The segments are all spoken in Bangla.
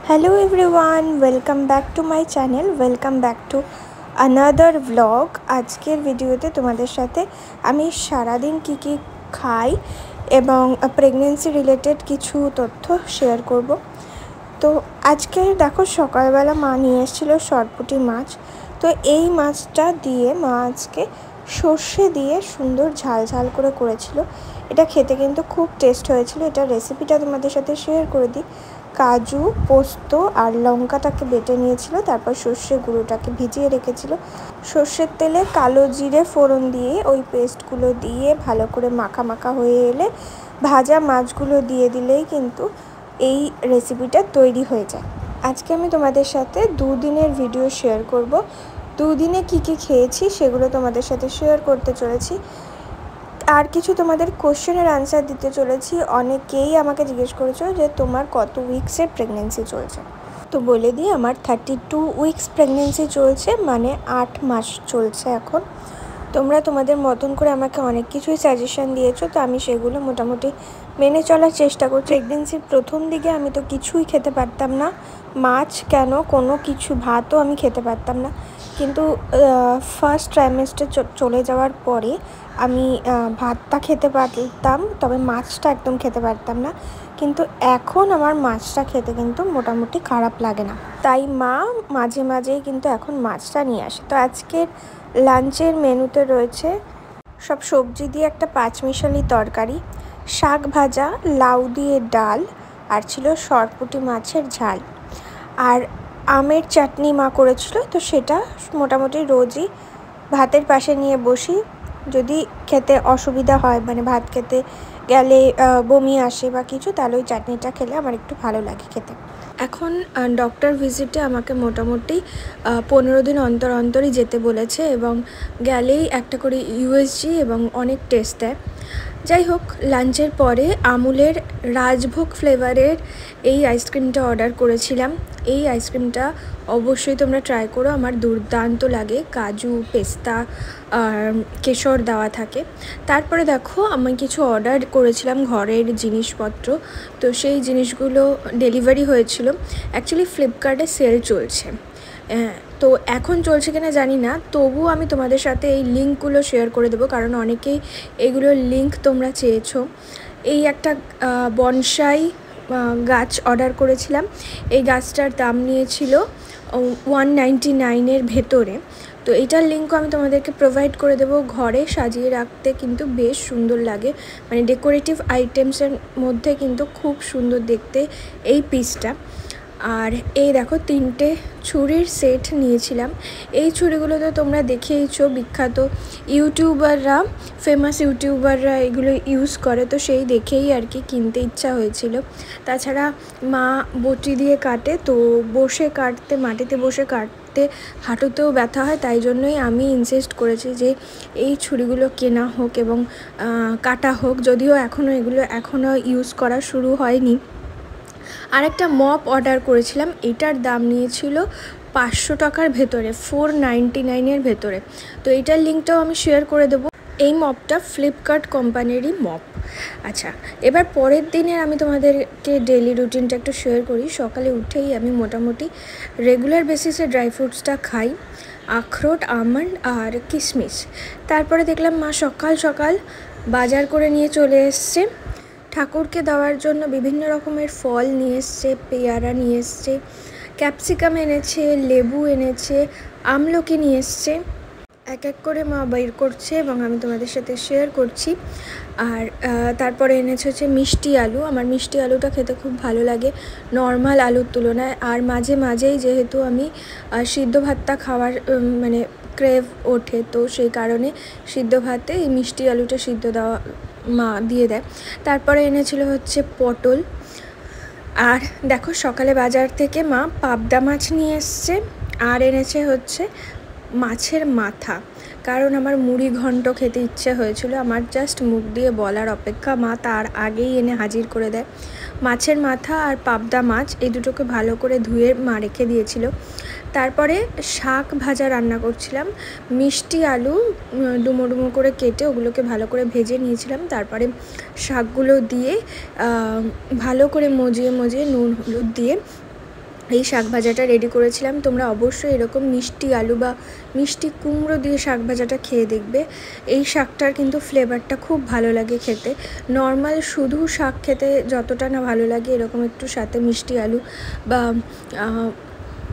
Hello everyone, welcome back to my channel, welcome back to another vlog. আজকের ভিডিওতে তোমাদের সাথে আমি সারাদিন কি খাই এবং প্রেগন্যান্সি রিলেটেড কিছু তথ্য শেয়ার করব। তো আজকে দেখো সকালবেলা মা নিয়ে এসেছিল সরপুঁটি মাছ। তো এই মাছটা দিয়ে মা আজকে সর্ষে দিয়ে সুন্দর ঝাল ঝাল করে করেছিল। এটা খেতে কিন্তু খুব টেস্ট হয়েছিল। এটা রেসিপিটা তোমাদের সাথে শেয়ার করে দিই। কাজু, পোস্ত আর লঙ্কাটাকে বেটে নিয়েছিল, তারপর সর্ষে গুঁড়োটাকে ভিজিয়ে রেখেছিল। সর্ষের তেলে কালো জিরে ফোড়ন দিয়ে ওই পেস্টগুলো দিয়ে ভালো করে মাখা মাখা হয়ে এলে ভাজা মাছগুলো দিয়ে দিলেই কিন্তু এই রেসিপিটা তৈরি হয়ে যায়। আজকে আমি তোমাদের সাথে দুদিনের ভিডিও শেয়ার করব। দুদিনে কি খেয়েছি সেগুলো তোমাদের সাথে শেয়ার করতে চলেছি। আর কিছু তোমাদের কোশ্চেনের আনসার দিতে চলেছি। অনেকেই আমাকে জিজ্ঞেস করেছো যে তোমার কত উইক্সের প্রেগনেন্সি চলছে। তো বলে দিই, আমার 32 উইক্স প্রেগনেন্সি চলছে, মানে 8 মাস চলছে এখন। তোমরা তোমাদের মতন করে আমাকে অনেক কিছুই সাজেশন দিয়েছো, তো আমি সেগুলো মোটামুটি মেনে চলার চেষ্টা করছি। প্রেগনেন্সির প্রথম দিকে আমি তো কিছুই খেতে পারতাম না, মাছ কেন কোনো কিছু, ভাতও আমি খেতে পারতাম না। কিন্তু ফার্স্ট ট্রাইমেস্টার চলে যাওয়ার পরে আমি ভাতটা খেতে পারতাম, তবে মাছটা একদম খেতে পারতাম না। কিন্তু এখন আমার মাছটা খেতে কিন্তু মোটামুটি খারাপ লাগে না, তাই মা মাঝে মাঝেই কিন্তু এখন মাছটা নিয়ে আসে। তো আজকের লাঞ্চের মেনুতে রয়েছে সব সবজি দিয়ে একটা পাঁচমিশালি তরকারি, শাক ভাজা, লাউ দিয়ে ডাল, আর ছিল সরপুঁটি মাছের ঝাল, আর আমের চাটনি মা করেছিল। তো সেটা মোটামুটি রোজই ভাতের পাশে নিয়ে বসি। যদি খেতে অসুবিধা হয়, মানে ভাত খেতে গেলে বমি আসে বা কিছু, তাহলে ওই চাটনিটা খেলে আমার একটু ভালো লাগে খেতে। এখন ডক্টর ভিজিটে আমাকে মোটামুটি 15 দিন অন্তর অন্তরই যেতে বলেছে, এবং গেলেই একটা করে ইউএসজি এবং অনেক টেস্ট দেয়। যাই হোক, লাঞ্চের পরে আমুলের রাজভোগ ফ্লেভারের এই আইসক্রিমটা অর্ডার করেছিলাম। এই আইসক্রিমটা অবশ্যই তোমরা ট্রাই করো, আমার দুর্দান্ত লাগে। কাজু, পেস্তা আর কেশর দেওয়া থাকে। তারপরে দেখো, আমি কিছু অর্ডার করেছিলাম ঘরের জিনিসপত্র, তো সেই জিনিসগুলো ডেলিভারি হয়েছিল। অ্যাকচুয়ালি ফ্লিপকার্টে সেল চলছে, তো এখন চলছে কিনা জানি না, তবুও আমি তোমাদের সাথে এই লিঙ্কগুলো শেয়ার করে দেবো, কারণ অনেকেই এগুলোর লিঙ্ক তোমরা চেয়েছো। এই একটা বনসাই গাছ অর্ডার করেছিলাম। এই গাছটার দাম নিয়েছিল 199-এর ভেতরে। তো এটার লিঙ্কও আমি তোমাদেরকে প্রোভাইড করে দেবো। ঘরে সাজিয়ে রাখতে কিন্তু বেশ সুন্দর লাগে, মানে ডেকোরেটিভ আইটেমসের মধ্যে কিন্তু খুব সুন্দর দেখতে এই পিসটা। আর এই দেখো, 3টে ছুরির সেট নিয়েছিলাম। এই ছুরিগুলো তো তোমরা দেখেইছো, বিখ্যাত ইউটিউবাররা, ফেমাস ইউটিউবাররা এগুলো ইউজ করে, তো সেই দেখেই আর কি কিনতে ইচ্ছা হয়েছিল। তাছাড়া মা বটি দিয়ে কাটে, তো বসে কাটতে, মাটিতে বসে কাটতে হাঁটুতেও ব্যথা হয়, তাই জন্যই আমি ইনসিস্ট করেছি যে এই ছুরিগুলো কেনা হোক এবং কাটা হোক, যদিও এখনও ইউজ করা শুরু হয়নি। আরেকটা মপ অর্ডার করেছিলাম, এটার দাম নিয়েছিল 500 টাকার ভেতরে, 499-এর ভেতরে। তো এইটার লিঙ্কটাও আমি শেয়ার করে দেবো। এই মপটা ফ্লিপকার্ট কোম্পানিরই মপ। আচ্ছা, এবার পরের দিনের আমি তোমাদেরকে ডেইলি রুটিনটা একটু শেয়ার করি। সকালে উঠেই আমি মোটামুটি রেগুলার বেসিসে ড্রাই ফ্রুটসটা খাই, আখরোট, আমন্ড আর কিশমিশ। তারপরে দেখলাম মা সকাল সকাল বাজার করে নিয়ে চলে এসছে। ঠাকুরকে দেওয়ার জন্য বিভিন্ন রকমের ফল নিয়ে এসছে, পেয়ারা নিয়ে এসছে, ক্যাপসিকাম এনেছে, লেবু এনেছে, আমলকি নিয়ে এসছে। এক এক করে মা বের করছে এবং আমি তোমাদের সাথে শেয়ার করছি। আর তারপরে এনেছে হচ্ছে মিষ্টি আলু। আমার মিষ্টি আলুটা খেতে খুব ভালো লাগে নর্মাল আলুর তুলনায়। আর মাঝে মাঝেই যেহেতু আমি সিদ্ধ ভাতটা খাওয়ার মানে ক্রেভ ওঠে, তো সেই কারণে সিদ্ধ ভাতে এই মিষ্টি আলুটা সিদ্ধ দেওয়া মা দিয়ে দেয়। তারপরে এনেছিল হচ্ছে পটল। আর দেখো, সকালে বাজার থেকে মা পাবদা মাছ নিয়ে এসছে, আর এনেছে হচ্ছে মাছের মাথা, কারণ আমার মুড়ি ঘন্ট খেতে ইচ্ছে হয়েছিল। আমার জাস্ট মুখ দিয়ে বলার অপেক্ষা, মা তার আগেই এনে হাজির করে দেয়। মাছের মাথা আর পাবদা মাছ এই দুটোকে ভালো করে ধুয়ে মা রেখে দিয়েছিল। তারপরে শাক ভাজা রান্না করছিলাম, মিষ্টি আলু ডুমো ডুমো করে কেটে ওগুলোকে ভালো করে ভেজে নিয়েছিলাম। তারপরে শাকগুলো দিয়ে ভালো করে মজিয়ে নুন হলুদ দিয়ে এই শাক ভাজাটা রেডি করেছিলাম। তোমরা অবশ্যই এরকম মিষ্টি আলু বা মিষ্টি কুমড়ো দিয়ে শাক ভাজাটা খেয়ে দেখবে। এই শাকটার কিন্তু ফ্লেভারটা খুব ভালো লাগে খেতে। নর্মাল শুধু শাক খেতে যতটা না ভালো লাগে, এরকম একটু সাথে মিষ্টি আলু বা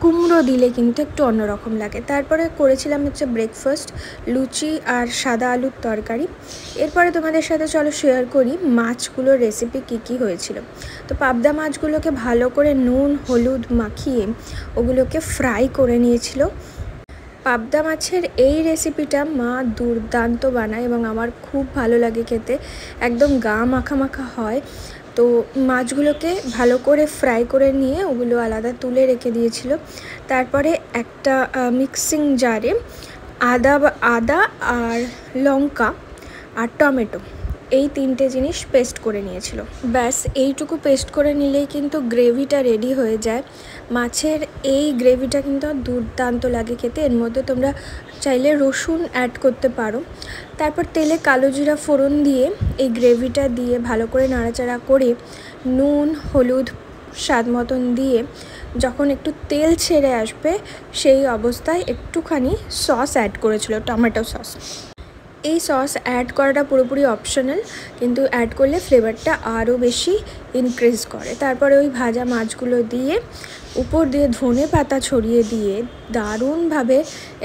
কুমড়ো দিলে কিন্তু একটু অন্যরকম লাগে। তারপরে করেছিলাম হচ্ছে ব্রেকফাস্ট, লুচি আর সাদা আলুর তরকারি। এরপরে তোমাদের সাথে চলো শেয়ার করি মাছগুলোর রেসিপি কী হয়েছিল। তো পাবদা মাছগুলোকে ভালো করে নুন হলুদ মাখিয়ে ওগুলোকে ফ্রাই করে নিয়েছিল। পাবদা মাছের এই রেসিপিটা মা দুর্দান্ত বানায় এবং আমার খুব ভালো লাগে খেতে, একদম গা মাখা মাখা হয়। তো মাছগুলোকে ভালো করে ফ্রাই করে নিয়ে ওগুলো আলাদা তুলে রেখে দিয়েছিল। তারপরে একটা মিক্সিং জারে আদা আর লঙ্কা আর টমেটো এই 3টে জিনিস পেস্ট করে নিয়েছিল। ব্যাস এইটুকু পেস্ট করে নিলেই কিন্তু গ্রেভিটা রেডি হয়ে যায়। মাছের এই গ্রেভিটা কিন্তু দুর্দান্ত লাগে খেতে। এর মধ্যে তোমরা চাইলে রসুন অ্যাড করতে পারো। তারপর তেলে কালো জিরা ফোড়ন দিয়ে এই গ্রেভিটা দিয়ে ভালো করে নাড়াচাড়া করে নুন হলুদ স্বাদ মতন দিয়ে যখন একটু তেল ছেড়ে আসবে সেই অবস্থায় একটুখানি সস অ্যাড করেছিল, টমেটো সস। এই সস অ্যাড করাটা পুরোপুরি অপশনাল, কিন্তু অ্যাড করলে ফ্লেভারটা আরও বেশি ইনক্রিজ করে। তারপরে ওই ভাজা মাছগুলো দিয়ে উপর দিয়ে ধনে পাতা ছড়িয়ে দিয়ে দারুণভাবে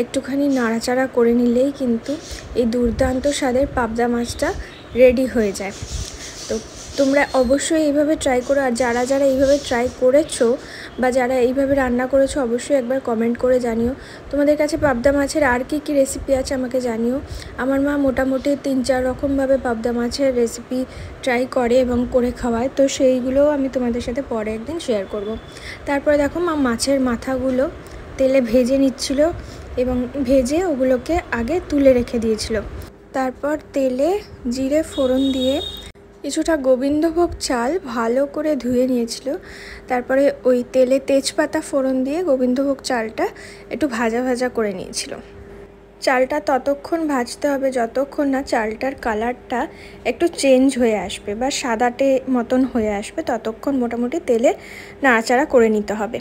একটুখানি নাড়াচাড়া করে নিলেই কিন্তু এই দুর্দান্ত স্বাদের পাবদা মাছটা রেডি হয়ে যায়। তো তোমরা অবশ্যই এইভাবে ট্রাই করো। আর যারা যারা এইভাবে ট্রাই করেছো বা যারা এইভাবে রান্না করেছো অবশ্যই একবার কমেন্ট করে জানিও তোমাদের কাছে পাবদা মাছের আর কী রেসিপি আছে আমাকে জানিও। আমার মা মোটামুটি 3-4 রকমভাবে পাবদা মাছের রেসিপি ট্রাই করে এবং করে খাওয়ায়, তো সেইগুলোও আমি তোমাদের সাথে পরে একদিন শেয়ার করব। তারপরে দেখো মা মাছের মাথাগুলো তেলে ভেজে নিচ্ছিল এবং ভেজে ওগুলোকে আগে তুলে রেখে দিয়েছিল। তারপর তেলে জিরে ফোড়ন দিয়ে কিছুটা গোবিন্দভোগ চাল ভালো করে ধুয়ে নিয়েছিল। তারপরে ওই তেলে তেজপাতা ফোড়ন দিয়ে গোবিন্দভোগ চালটা একটু ভাজা ভাজা করে নিয়েছিল। চালটা ততক্ষণ ভাজতে হবে যতক্ষণ না চালটার কালারটা একটু চেঞ্জ হয়ে আসবে বা সাদাটে মতন হয়ে আসবে, ততক্ষণ মোটামুটি তেলে নাড়াচাড়া করে নিতে হবে।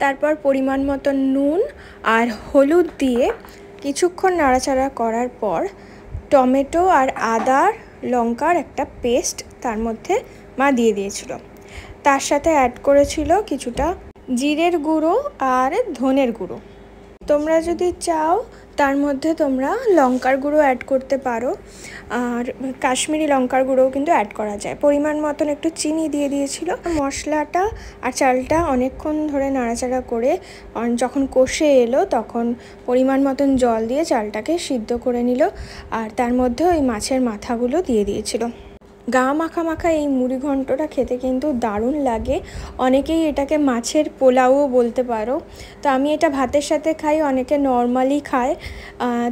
তারপর পরিমাণ মতন নুন আর হলুদ দিয়ে কিছুক্ষণ নাড়াচাড়া করার পর টমেটো আর আদার লঙ্কার একটা পেস্ট তার মধ্যে মা দিয়ে দিয়েছিল। তার সাথে অ্যাড করেছিল কিছুটা জিরের গুঁড়ো আর ধনের গুঁড়ো। তোমরা যদি চাও তার মধ্যে তোমরা লঙ্কার গুঁড়ো অ্যাড করতে পারো, আর কাশ্মীরি লঙ্কার গুঁড়োও কিন্তু অ্যাড করা যায়। পরিমাণ মতন একটু চিনি দিয়ে দিয়েছিল। মশলাটা আর চালটা অনেকক্ষণ ধরে নাড়াচাড়া করে যখন কষে এলো তখন পরিমাণ মতন জল দিয়ে চালটাকে সিদ্ধ করে নিল, আর তার মধ্যে ওই মাছের মাথাগুলো দিয়ে দিয়েছিল। গা মাখা মাখা এই মুড়ি ঘন্টটা খেতে কিন্তু দারুণ লাগে। অনেকেই এটাকে মাছের পোলাও বলতে পারো। তো আমি এটা ভাতের সাথে খাই, অনেকে নর্মালি খায়।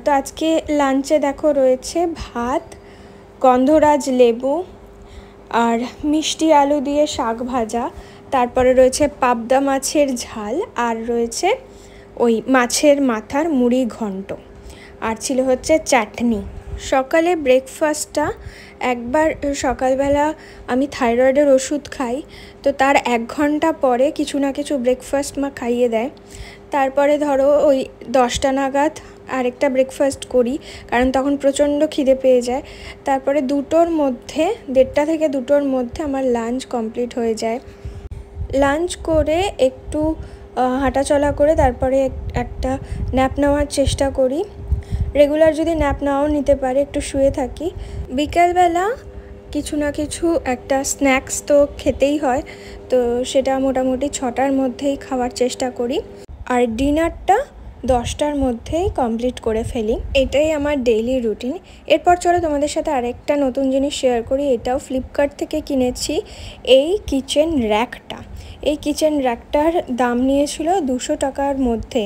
তো আজকে লাঞ্চে দেখো রয়েছে ভাত, গন্ধরাজ লেবু আর মিষ্টি আলু দিয়ে শাক ভাজা, তারপরে রয়েছে পাবদা মাছের ঝাল, আর রয়েছে ওই মাছের মাথার মুড়ি ঘন্ট, আর ছিল হচ্ছে চাটনি। সকালে ব্রেকফাস্টটা একবার সকালবেলা আমি থাইরয়েডের ওষুধ খাই, তো তার 1 ঘন্টা পরে কিছু না কিছু ব্রেকফাস্ট মা খাইয়ে দেয়। তারপরে ধরো ওই 10টা নাগাদ আরেকটা ব্রেকফাস্ট করি, কারণ তখন প্রচণ্ড খিদে পেয়ে যায়। তারপরে 2টোর মধ্যে 1:30 থেকে 2টোর মধ্যে আমার লাঞ্চ কমপ্লিট হয়ে যায়। লাঞ্চ করে একটু হাঁটাচলা করে তারপরে একটা ন্যাপ নেওয়ার চেষ্টা করি। রেগুলার যদি ন্যাপ নাও নিতে পারে একটু শুয়ে থাকি। বিকালবেলা কিছু না কিছু একটা স্ন্যাক্স তো খেতেই হয়, তো সেটা মোটামুটি 6টার মধ্যেই খাওয়ার চেষ্টা করি, আর ডিনারটা 10টার মধ্যেই কমপ্লিট করে ফেলি। এটাই আমার ডেইলি রুটিন। এরপর চলো তোমাদের সাথে আরেকটা নতুন জিনিস শেয়ার করি। এটাও ফ্লিপকার্ট থেকে কিনেছি, এই কিচেন র্যাকটা। এই কিচেন র্যাকটার দাম নিয়েছিল 200 টাকার মধ্যে।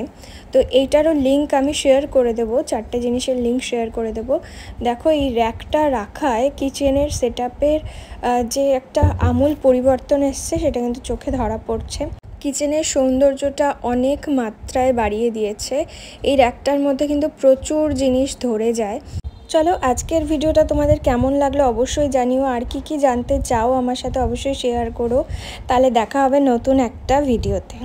তো এইটারও লিঙ্ক আমি শেয়ার করে দেবো, 4টে জিনিসের লিঙ্ক শেয়ার করে দেবো। দেখো এই র্যাকটা রাখায় কিচেনের সেটআপের যে একটা আমূল পরিবর্তন এসছে সেটা কিন্তু চোখে ধরা পড়ছে। কিচেনের সৌন্দর্যটা অনেক মাত্রায় বাড়িয়ে দিয়েছে। এই র্যাকটার মধ্যে কিন্তু প্রচুর জিনিস ধরে যায়। চলো আজকের ভিডিওটা তোমাদের কেমন লাগলো অবশ্যই জানিও, আর কি জানতে চাও আমার সাথে অবশ্যই শেয়ার করো। তাহলে দেখা হবে নতুন একটা ভিডিওতে।